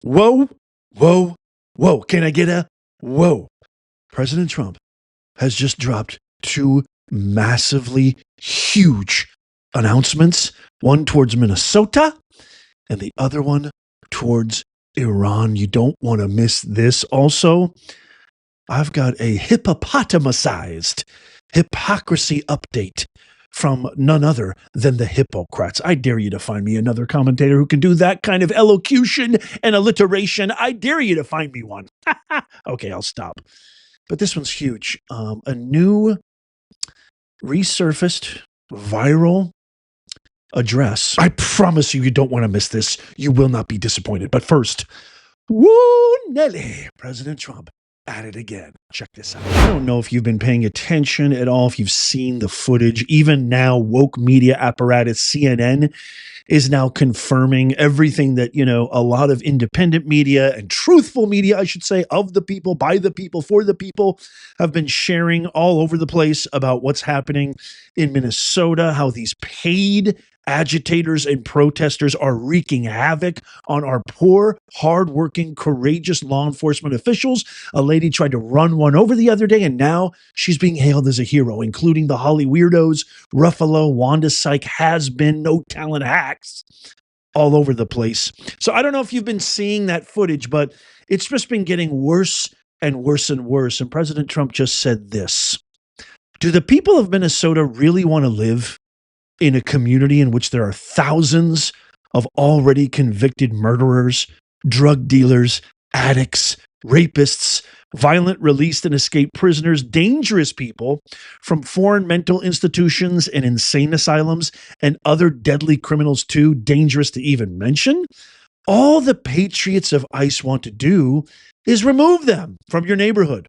Whoa, whoa, whoa. Can I get a whoa? President Trump has just dropped two massively huge announcements, one towards Minnesota and the other one towards Iran. You don't want to miss this. Also, I've got a hippopotamusized hypocrisy update from none other than the Hippocrates. I dare you to find me another commentator who can do that kind of elocution and alliteration. I dare you to find me one. Okay, I'll stop. But this one's huge. A new resurfaced viral address. I promise you, you don't want to miss this. You will not be disappointed. But first, woo Nelly, President Trump at it again. Check this out. I don't know if you've been paying attention at all, if you've seen the footage. Even now, woke media apparatus CNN is now confirming everything that, a lot of independent media and truthful media, I should say, of the people, by the people, for the people, have been sharing all over the place about what's happening in Minnesota, how these paid agitators and protesters are wreaking havoc on our poor, hardworking, courageous law enforcement officials. A lady tried to run one over the other day, and now she's being hailed as a hero, including the Holly Weirdos, Ruffalo, Wanda Sykes, has-been, no-talent hacks all over the place. So I don't know if you've been seeing that footage, but it's just been getting worse and worse and worse. And President Trump just said this: do the people of Minnesota really want to live in a community in which there are thousands of already convicted murderers, drug dealers, addicts, rapists, violent released and escaped prisoners, dangerous people from foreign mental institutions and insane asylums, and other deadly criminals too, dangerous to even mention? All the patriots of ICE want to do is remove them from your neighborhood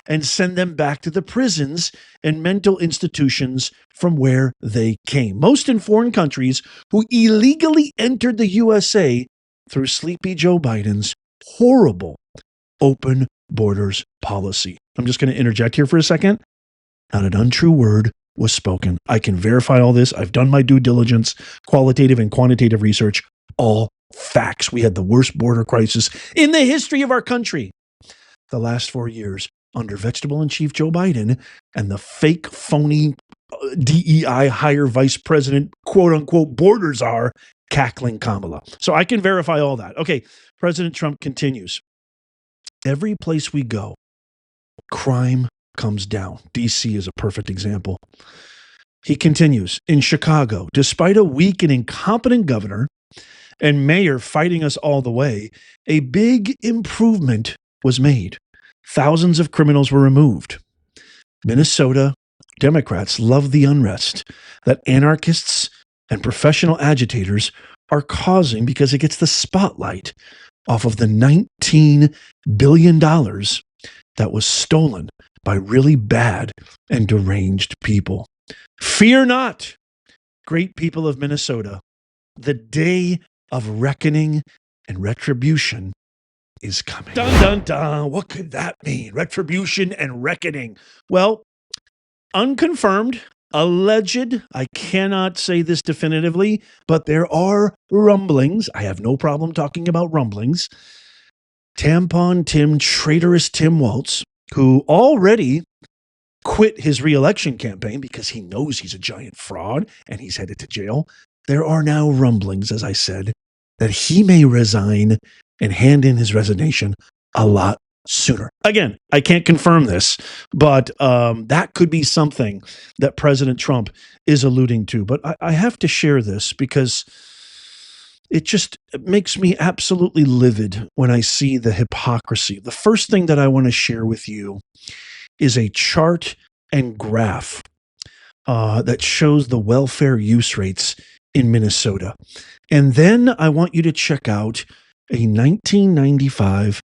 and send them back to the prisons and mental institutions from where they came. Most in foreign countries who illegally entered the USA through Sleepy Joe Biden's horrible open borders policy. I'm just going to interject here for a second. Not an untrue word was spoken. I can verify all this. I've done my due diligence, qualitative and quantitative research, all facts. We had the worst border crisis in the history of our country the last 4 years under Vegetable in Chief Joe Biden and the fake, phony DEI higher vice president, quote unquote, border czar, cackling Kamala. So I can verify all that. Okay, President Trump continues. Every place we go, crime comes down. DC is a perfect example. He continues, in Chicago, despite a weak and incompetent governor and mayor fighting us all the way, a big improvement was made. Thousands of criminals were removed. Minnesota Democrats love the unrest that anarchists and professional agitators are causing because it gets the spotlight off of the $19 billion that was stolen by really bad and deranged people. Fear not, great people of Minnesota. The day of reckoning and retribution is coming. Dun, dun, dun. What could that mean? Retribution and reckoning. Well, unconfirmed, alleged, I cannot say this definitively, but there are rumblings. I have no problem talking about rumblings. Tampon Tim, traitorous Tim Walz, who already quit his reelection campaign because he knows he's a giant fraud and he's headed to jail. There are now rumblings, as I said, that he may resign and hand in his resignation a lot sooner. Again, I can't confirm this, but that could be something that President Trump is alluding to. But I have to share this because it makes me absolutely livid when I see the hypocrisy. The first thing that I want to share with you is a chart and graph that shows the welfare use rates in Minnesota. And then I want you to check out a 1995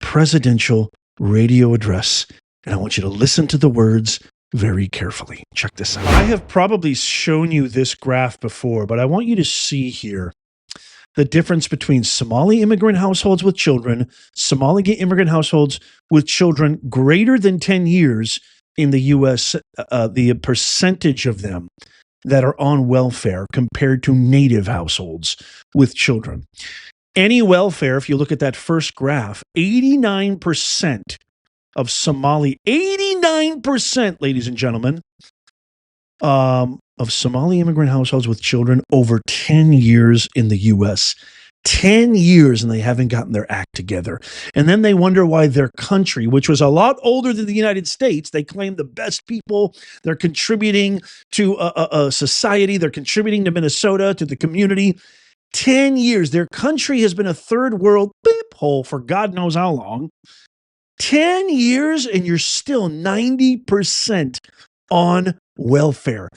presidential radio address, and I want you to listen to the words very carefully. Check this out. I have probably shown you this graph before, but I want you to see here the difference between Somali immigrant households with children, Somali immigrant households with children greater than 10 years in the U.S., the percentage of them that are on welfare compared to native households with children. Any welfare, if you look at that first graph, 89% of Somali, 89%, ladies and gentlemen, of Somali immigrant households with children over 10 years in the U.S. 10 years, and they haven't gotten their act together. And then they wonder why their country, which was a lot older than the United States, they claim the best people, they're contributing to a society, they're contributing to Minnesota, to the community. 10 years, their country has been a third world beep hole for God knows how long. 10 years, and you're still 90% on welfare.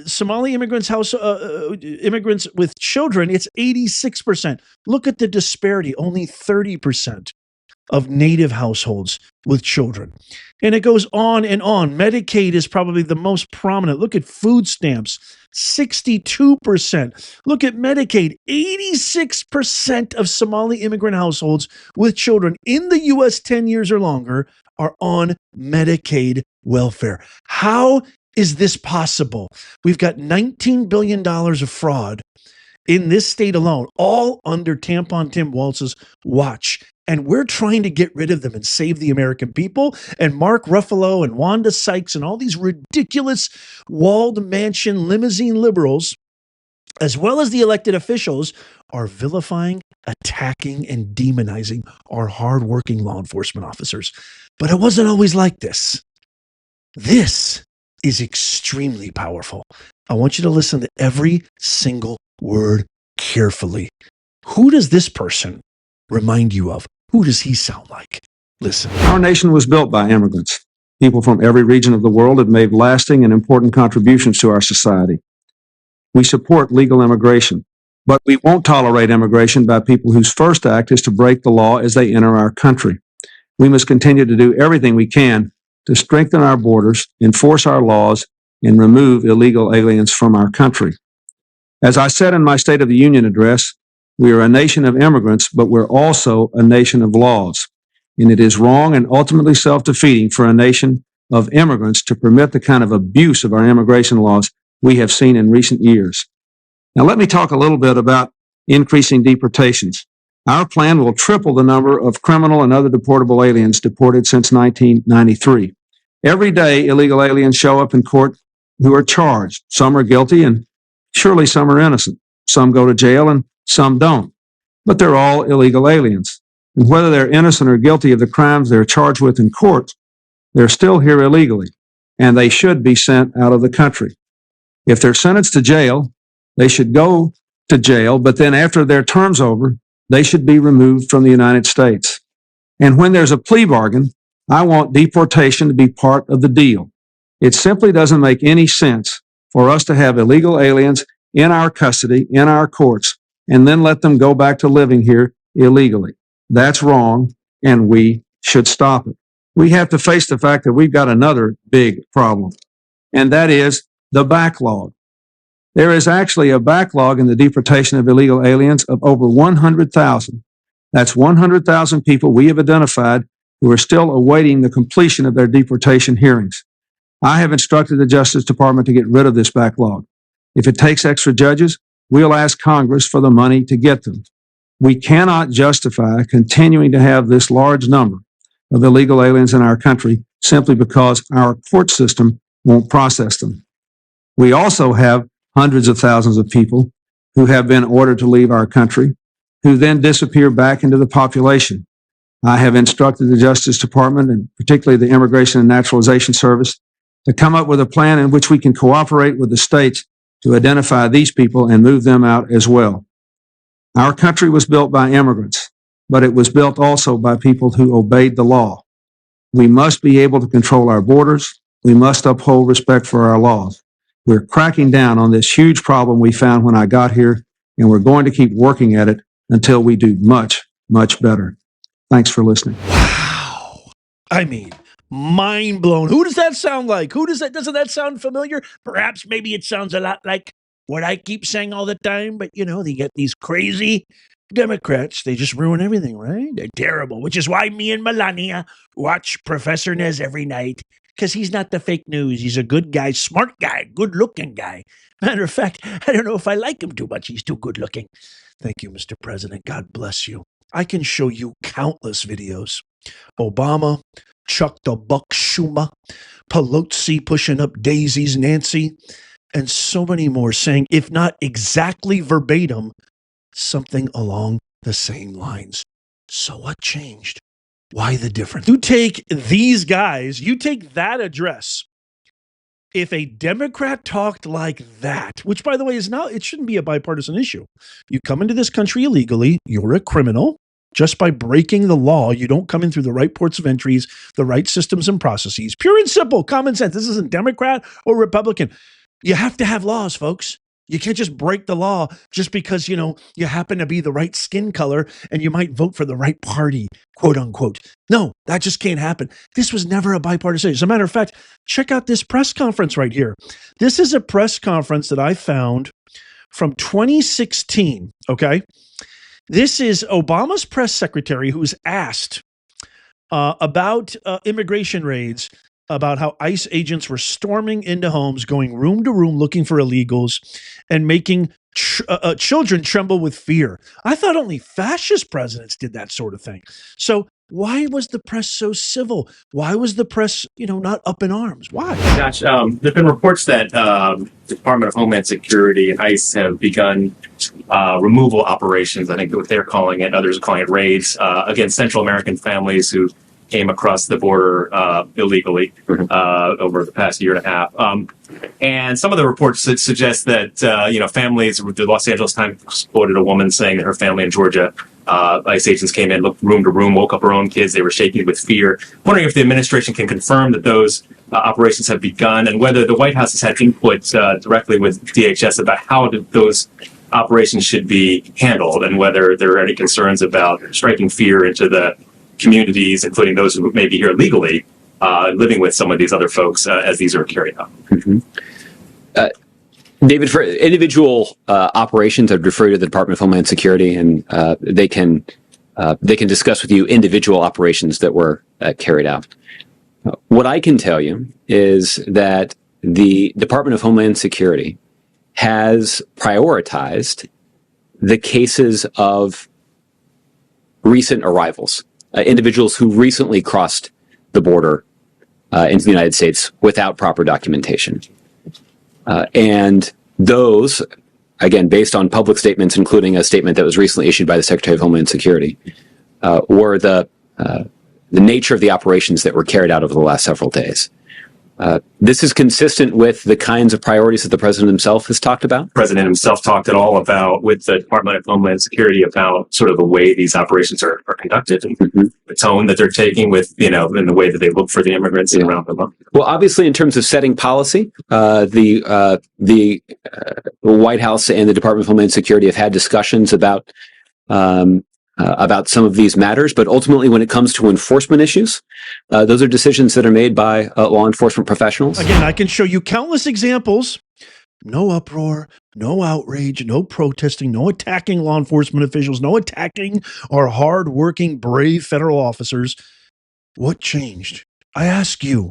Somali immigrants immigrants with children, it's 86%. Look at the disparity, only 30% of native households with children. And it goes on and on. Medicaid is probably the most prominent. Look at food stamps, 62%. Look at Medicaid, 86% of Somali immigrant households with children in the U.S. 10 years or longer are on Medicaid welfare. How is this possible? We've got $19 billion of fraud in this state alone, all under Tampon Tim Walz's watch. And we're trying to get rid of them and save the American people. And Mark Ruffalo and Wanda Sykes and all these ridiculous walled mansion limousine liberals, as well as the elected officials, are vilifying, attacking, and demonizing our hardworking law enforcement officers. But it wasn't always like this. This is extremely powerful. I want you to listen to every single word carefully. Who does this person remind you of? Who does he sound like? Listen. Our nation was built by immigrants. People from every region of the world have made lasting and important contributions to our society. We support legal immigration, but we won't tolerate immigration by people whose first act is to break the law as they enter our country. We must continue to do everything we can to strengthen our borders, enforce our laws, and remove illegal aliens from our country. As I said in my State of the Union address, we are a nation of immigrants, but we're also a nation of laws. And it is wrong and ultimately self-defeating for a nation of immigrants to permit the kind of abuse of our immigration laws we have seen in recent years. Now, let me talk a little bit about increasing deportations. Our plan will triple the number of criminal and other deportable aliens deported since 1993. Every day, illegal aliens show up in court who are charged. Some are guilty and surely some are innocent. Some go to jail and some don't. But they're all illegal aliens. And whether they're innocent or guilty of the crimes they're charged with in court, they're still here illegally, and they should be sent out of the country. If they're sentenced to jail, they should go to jail, but then after their term's over, they should be removed from the United States. And when there's a plea bargain, I want deportation to be part of the deal. It simply doesn't make any sense for us to have illegal aliens in our custody, in our courts, and then let them go back to living here illegally. That's wrong, and we should stop it. We have to face the fact that we've got another big problem, and that is the backlog. There is actually a backlog in the deportation of illegal aliens of over 100,000. That's 100,000 people we have identified who are still awaiting the completion of their deportation hearings. I have instructed the Justice Department to get rid of this backlog. If it takes extra judges, we'll ask Congress for the money to get them. We cannot justify continuing to have this large number of illegal aliens in our country simply because our court system won't process them. We also have hundreds of thousands of people who have been ordered to leave our country, who then disappear back into the population. I have instructed the Justice Department, and particularly the Immigration and Naturalization Service, to come up with a plan in which we can cooperate with the states to identify these people and move them out as well. Our country was built by immigrants, but it was built also by people who obeyed the law. We must be able to control our borders. We must uphold respect for our laws. We're cracking down on this huge problem we found when I got here, and we're going to keep working at it until we do much, much better. Thanks for listening. Wow. I mean, mind blown. Who does that sound like? Doesn't that sound familiar? Perhaps maybe it sounds a lot like what I keep saying all the time, but they get these crazy Democrats. They just ruin everything, right? They're terrible, which is why me and Melania watch Professor Nez every night. because he's not the fake news. He's a good guy, smart guy, good looking guy. Matter of fact, I don't know if I like him too much. He's too good looking. Thank you, Mr. President. God bless you. I can show you countless videos. Obama, Chuck the Buck Schumer, Pelosi pushing up daisies, Nancy, and so many more saying, if not exactly verbatim, something along the same lines. So what changed? Why the difference? You take these guys, you take that address. If a Democrat talked like that, which by the way is not, it shouldn't be a bipartisan issue. You come into this country illegally, you're a criminal. Just by breaking the law, you don't come in through the right ports of entries, the right systems and processes. Pure and simple, common sense. This isn't Democrat or Republican. You have to have laws, folks. You can't just break the law just because, you happen to be the right skin color and you might vote for the right party, quote unquote. No, that just can't happen. This was never a bipartisan issue. As a matter of fact, check out this press conference right here. This is a press conference that I found from 2016, okay? This is Obama's press secretary who's asked about immigration raids, about how ICE agents were storming into homes, going room to room looking for illegals and making children tremble with fear. I thought only fascist presidents did that sort of thing. So why was the press so civil? Why was the press, not up in arms? Why? Josh, there have been reports that the Department of Homeland Security and ICE have begun removal operations. I think what they're calling it, others are calling it raids, against Central American families who came across the border illegally over the past year and a half. And some of the reports suggest that, families, the Los Angeles Times quoted a woman saying that her family in Georgia, ICE agents came in, looked room to room, woke up her own kids. They were shaking with fear. Wondering if the administration can confirm that those operations have begun and whether the White House has had input directly with DHS about how those operations should be handled and whether there are any concerns about striking fear into the communities, including those who may be here legally, living with some of these other folks as these are carried out. David, for individual operations, I'd refer you to the Department of Homeland Security, and they can discuss with you individual operations that were carried out. What I can tell you is that the Department of Homeland Security has prioritized the cases of recent arrivals, individuals who recently crossed the border into the United States without proper documentation. And those, again, based on public statements, including a statement that was recently issued by the Secretary of Homeland Security, were the nature of the operations that were carried out over the last several days. This is consistent with the kinds of priorities that the president himself has talked about. The president himself talked at all about, with the Department of Homeland Security, about sort of the way these operations are conducted and the tone that they're taking with, in the way that they look for the immigrants and around them. Well, obviously, in terms of setting policy, the White House and the Department of Homeland Security have had discussions about some of these matters, but ultimately when it comes to enforcement issues, those are decisions that are made by law enforcement professionals. Again, I can show you countless examples. No uproar, no outrage, no protesting, no attacking law enforcement officials, no attacking our hard-working, brave federal officers. What changed? I ask you.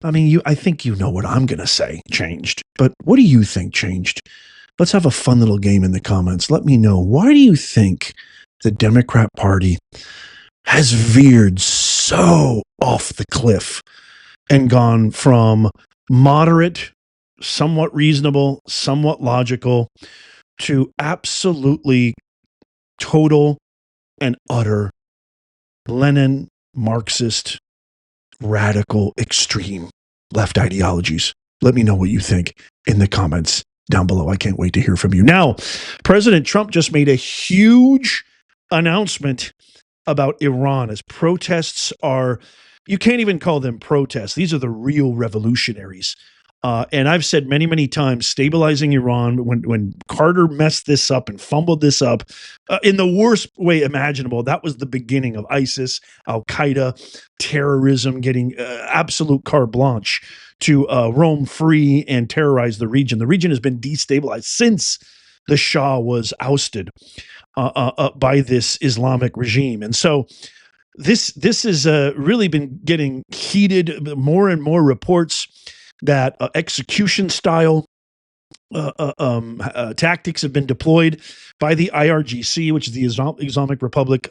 I think you know what I'm going to say changed, but what do you think changed? Let's have a fun little game in the comments. Let me know. Why do you think the Democrat Party has veered so off the cliff and gone from moderate, somewhat reasonable, somewhat logical, to absolutely total and utter Lenin, Marxist, radical, extreme left ideologies? Let me know what you think in the comments down below. I can't wait to hear from you. Now, President Trump just made a huge announcement about Iran as protests are, you can't even call them protests. These are the real revolutionaries. And I've said many, many times, stabilizing Iran, when Carter messed this up and fumbled this up in the worst way imaginable, that was the beginning of ISIS, Al-Qaeda, terrorism, getting absolute carte blanche to roam free and terrorize the region. The region has been destabilized since the Shah was ousted by this Islamic regime. And so this has really been getting heated. More and more reports that execution style tactics have been deployed by the IRGC, which is the Islamic Republic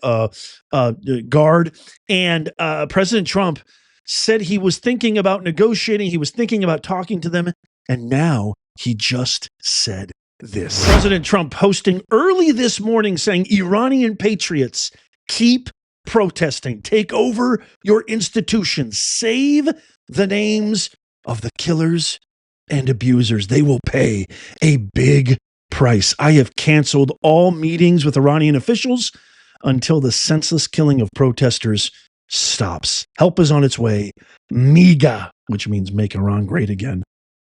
Guard. And President Trump said he was thinking about negotiating. He was thinking about talking to them. And now he just said this. President Trump posting early this morning saying, Iranian patriots, keep protesting. Take over your institutions. Save the names of the killers and abusers. They will pay a big price. I have canceled all meetings with Iranian officials until the senseless killing of protesters stops. Help is on its way. MEGA, which means make Iran great again.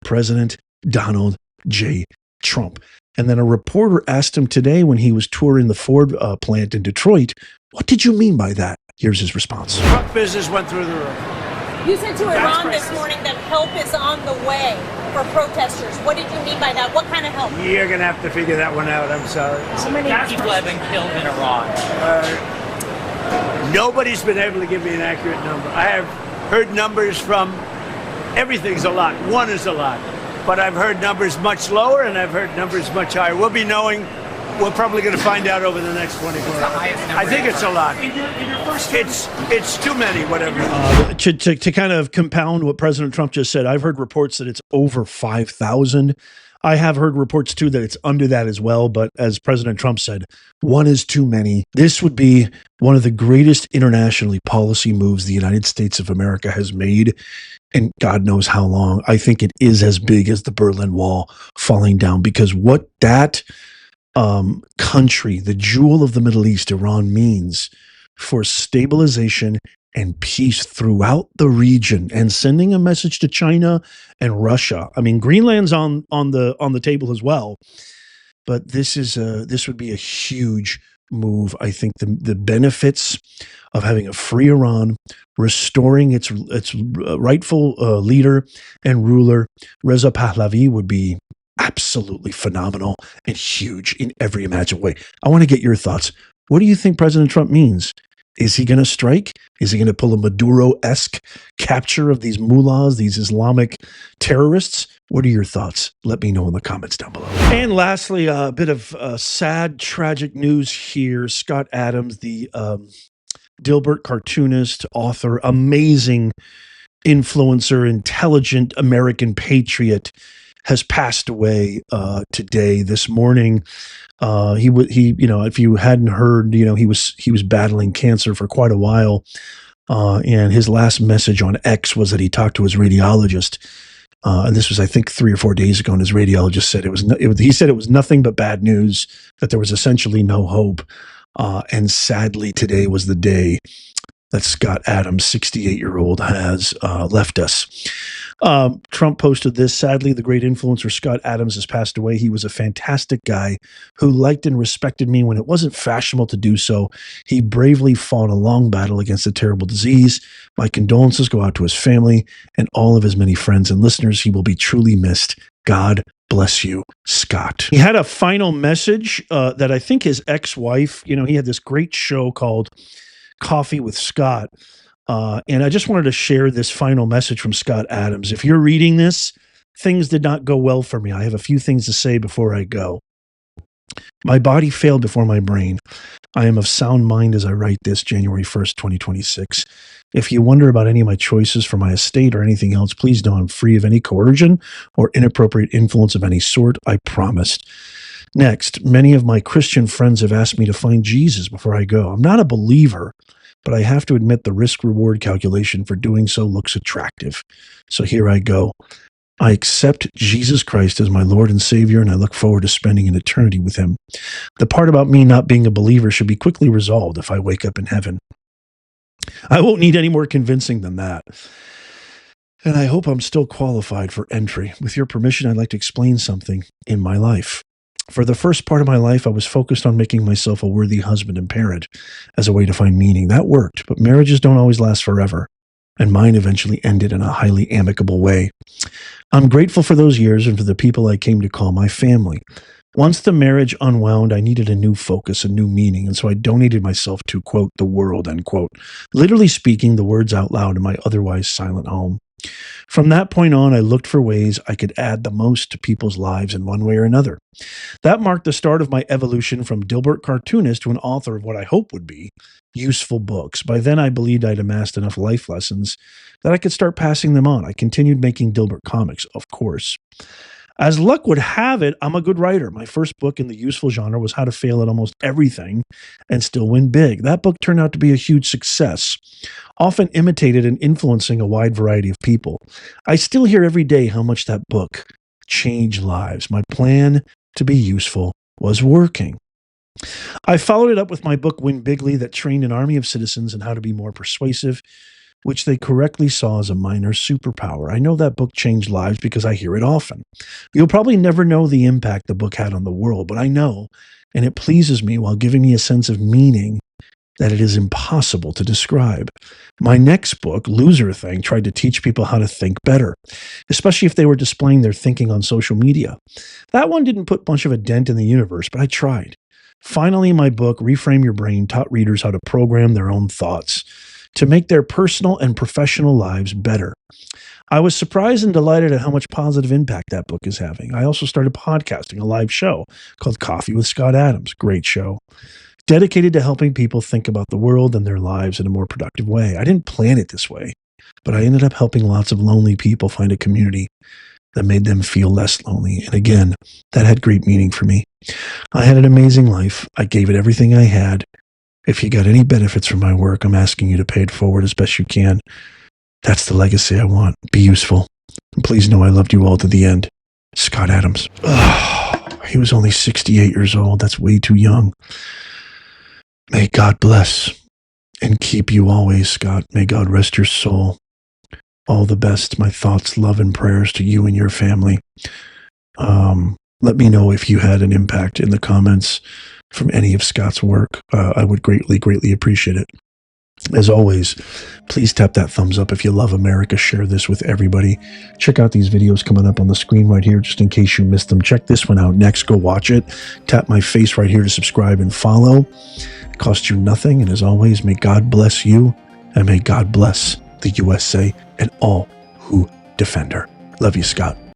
President Donald J. Trump. And then a reporter asked him today when he was touring the Ford plant in Detroit, what did you mean by that? Here's his response. Truck business went through the roof. You said to Iran this morning that help is on the way for protesters. What did you mean by that? What kind of help? You're going to have to figure that one out. I'm sorry. How many people have been killed in Iran? Nobody's been able to give me an accurate number. I have heard numbers from everything's a lot. One is a lot. But I've heard numbers much lower and I've heard numbers much higher. We'll be knowing. We're probably going to find out over the next 24 hours. I think it's a lot. In your first It's too many, whatever. To kind of compound what President Trump just said, I've heard reports that it's over 5,000. I have heard reports too that it's under that as well. But as President Trump said, one is too many. This would be one of the greatest internationally policy moves the United States of America has made. And God knows how long. I think it is as big as the Berlin Wall falling down, because what that country, the jewel of the Middle East, Iran, means for stabilization and peace throughout the region, and sending a message to China and Russia. I mean, Greenland's on the table as well, but this would be a huge move. I think the benefits of having a free Iran, restoring its rightful leader and ruler, Reza Pahlavi, would be absolutely phenomenal and huge in every imaginable way. I want to get your thoughts. What do you think President Trump means? Is he going to strike? Is he going to pull a Maduro-esque capture of these mullahs, these Islamic terrorists? What are your thoughts? Let me know in the comments down below. And lastly, a bit of sad, tragic news here. Scott Adams, the Dilbert cartoonist, author, amazing influencer, intelligent American patriot, has passed away today, this morning. If you hadn't heard, he was battling cancer for quite a while, and his last message on X was that he talked to his radiologist, and this was, I think, 3 or 4 days ago. And his radiologist said he said it was nothing but bad news, that there was essentially no hope, and sadly, today was the day that Scott Adams, 68-year-old, has left us. Trump posted this. Sadly, the great influencer Scott Adams has passed away. He was a fantastic guy who liked and respected me when it wasn't fashionable to do so. He bravely fought a long battle against a terrible disease. My condolences go out to his family and all of his many friends and listeners. He will be truly missed. God bless you, Scott. He had a final message that I think his ex-wife, he had this great show called Coffee with Scott. And I just wanted to share this final message from Scott Adams. If you're reading this, things did not go well for me. I have a few things to say before I go. My body failed before my brain. I am of sound mind as I write this, January 1st, 2026. If you wonder about any of my choices for my estate or anything else, please know I'm free of any coercion or inappropriate influence of any sort. I promised. Next, many of my Christian friends have asked me to find Jesus before I go. I'm not a believer, but I have to admit the risk-reward calculation for doing so looks attractive. So here I go. I accept Jesus Christ as my Lord and Savior, and I look forward to spending an eternity with him. The part about me not being a believer should be quickly resolved if I wake up in heaven. I won't need any more convincing than that. And I hope I'm still qualified for entry. With your permission, I'd like to explain something in my life. For the first part of my life, I was focused on making myself a worthy husband and parent as a way to find meaning. That worked, but marriages don't always last forever, and mine eventually ended in a highly amicable way. I'm grateful for those years and for the people I came to call my family. Once the marriage unwound, I needed a new focus, a new meaning, and so I donated myself to, quote, the world, end quote, literally speaking the words out loud in my otherwise silent home. From that point on, I looked for ways I could add the most to people's lives in one way or another. That marked the start of my evolution from Dilbert cartoonist to an author of what I hope would be useful books. By then, I believed I'd amassed enough life lessons that I could start passing them on. I continued making Dilbert comics, of course. As luck would have it, I'm a good writer. My first book in the useful genre was How to Fail at Almost Everything and Still Win Big. That book turned out to be a huge success, often imitated and influencing a wide variety of people. I still hear every day how much that book changed lives. My plan to be useful was working. I followed it up with my book Win Bigly that trained an army of citizens in how to be more persuasive, which they correctly saw as a minor superpower. I know that book changed lives because I hear it often. You'll probably never know the impact the book had on the world, but I know, and it pleases me while giving me a sense of meaning that it is impossible to describe. My next book, Loser Thing, tried to teach people how to think better, especially if they were displaying their thinking on social media. That one didn't put much of a dent in the universe, but I tried. Finally, my book, Reframe Your Brain, taught readers how to program their own thoughts to make their personal and professional lives better. I was surprised and delighted at how much positive impact that book is having. I also started podcasting, a live show called Coffee with Scott Adams. Great show. Dedicated to helping people think about the world and their lives in a more productive way. I didn't plan it this way, but I ended up helping lots of lonely people find a community that made them feel less lonely. And again, that had great meaning for me. I had an amazing life. I gave it everything I had. If you got any benefits from my work, I'm asking you to pay it forward as best you can. That's the legacy I want. Be useful. And please know I loved you all to the end. Scott Adams. He was only 68 years old. That's way too young. May God bless and keep you always, Scott. May God rest your soul. All the best. My thoughts, love, and prayers to you and your family. Let me know if you had an impact in the comments from any of Scott's work. I would greatly, greatly appreciate it. As always, please tap that thumbs up if you love America. Share this with everybody. Check out these videos coming up on the screen right here, just in case you missed them. Check this one out next. Go watch it. Tap my face right here to subscribe and follow. It costs you nothing. And as always, may God bless you and may God bless the USA and all who defend her. Love you, Scott.